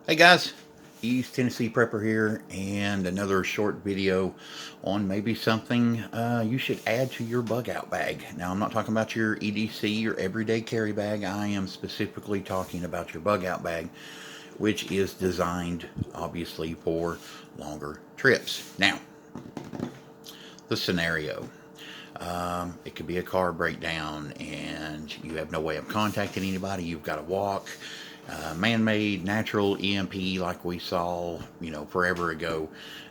Hey guys, East Tennessee Prepper here, and another short video on maybe something you should add to your bug out bag. Now, I'm not talking about your EDC, your everyday carry bag. I am specifically talking about your bug out bag, which is designed obviously for longer trips. Now, the scenario. It could be a car breakdown and you have no way of contacting anybody. You've got to walk. Man-made, natural EMP like we saw, forever ago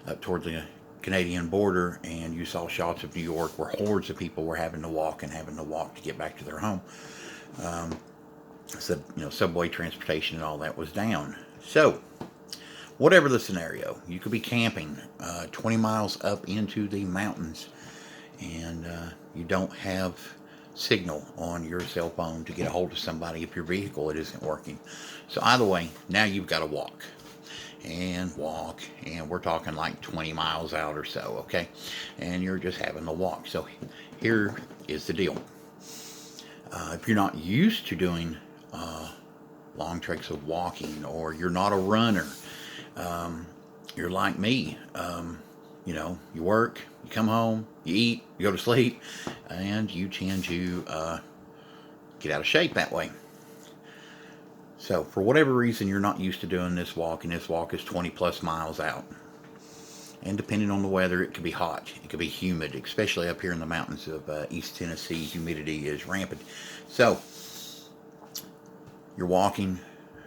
up toward the Canadian border, and you saw shots of New York where hordes of people were having to walk to get back to their home. So, subway transportation and all that was down. So, whatever the scenario, you could be camping 20 miles up into the mountains, and you don't have signal on your cell phone to get a hold of somebody if your vehicle it isn't working. So either way, now you've got to walk, and we're talking like 20 miles out or so, okay? And you're just having to walk. So here is the deal. If you're not used to doing long treks of walking, or you're not a runner, you're like me. You work, you come home, you eat, you go to sleep, and you tend to get out of shape that way. So, for whatever reason, you're not used to doing this walk, and this walk is 20 plus miles out. And depending on the weather, it could be hot, it could be humid, especially up here in the mountains of East Tennessee. Humidity is rampant. So, you're walking,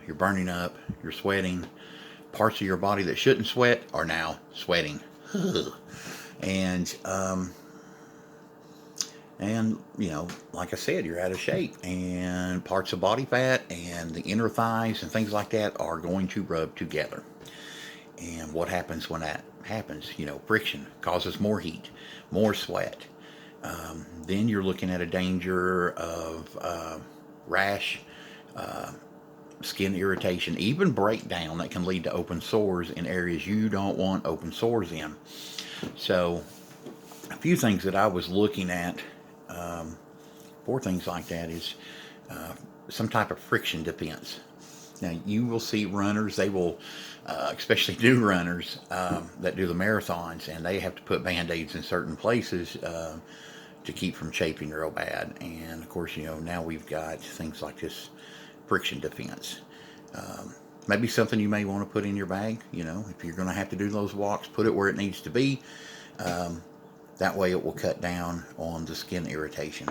you're burning up, you're sweating. Parts of your body that shouldn't sweat are now sweating. And like I said, you're out of shape, and parts of body fat and the inner thighs and things like that are going to rub together. And what happens when that happens? Friction causes more heat, more sweat. Then you're looking at a danger of rash, skin irritation, even breakdown that can lead to open sores in areas you don't want open sores in. So, a few things that I was looking at for things like that is some type of friction defense. Now, you will see runners, they will, especially new runners that do the marathons, and they have to put Band-Aids in certain places to keep from chafing real bad. And, of course, now we've got things like this friction defense. Maybe something you may want to put in your bag. If you're going to have to do those walks, put it where it needs to be. That way it will cut down on the skin irritation.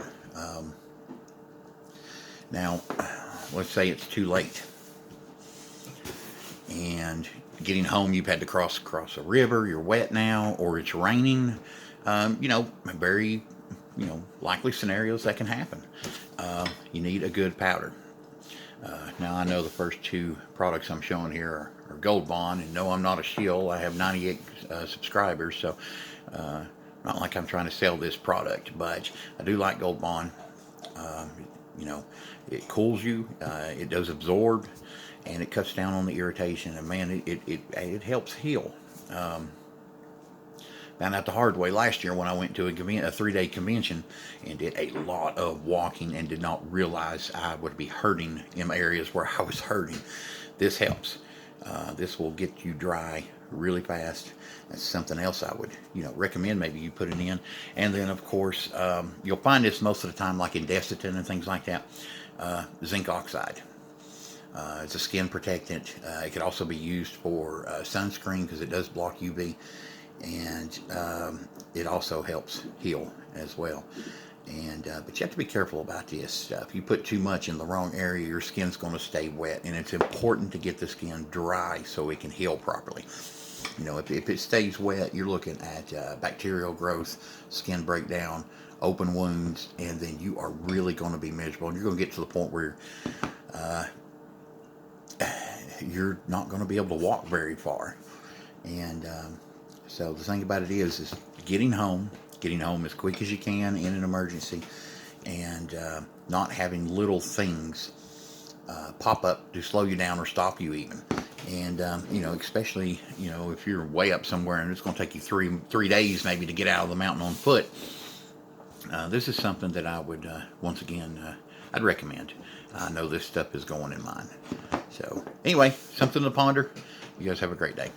Now, let's say it's too late, and getting home, you've had to cross a river, you're wet now, or it's raining. Very, likely scenarios that can happen. You need a good powder. Now, I know the first two products I'm showing here are Gold Bond, and no, I'm not a shill. I have 98 subscribers, so not like I'm trying to sell this product, but I do like Gold Bond. It cools you, it does absorb, and it cuts down on the irritation, and man, it helps heal. Found out the hard way last year when I went to a 3-day convention and did a lot of walking and did not realize I would be hurting in areas where I was hurting. This helps. This will get you dry really fast. That's something else I would, recommend maybe you put it in. And then, of course, you'll find this most of the time like in Desitin and things like that. Zinc oxide. It's a skin protectant. It could also be used for sunscreen because it does block UV. And it also helps heal as well. And but you have to be careful about this. If you put too much in the wrong area, your skin's going to stay wet, and it's important to get the skin dry so it can heal properly. If it stays wet, you're looking at bacterial growth, skin breakdown, open wounds, and then you are really going to be miserable. And you're going to get to the point where you're not going to be able to walk very far. And so the thing about it is getting home as quick as you can in an emergency, and not having little things pop up to slow you down or stop you even. And especially if you're way up somewhere and it's going to take you three days maybe to get out of the mountain on foot. This is something that I would once again I'd recommend. I know this stuff is going in mine. So anyway, something to ponder. You guys have a great day.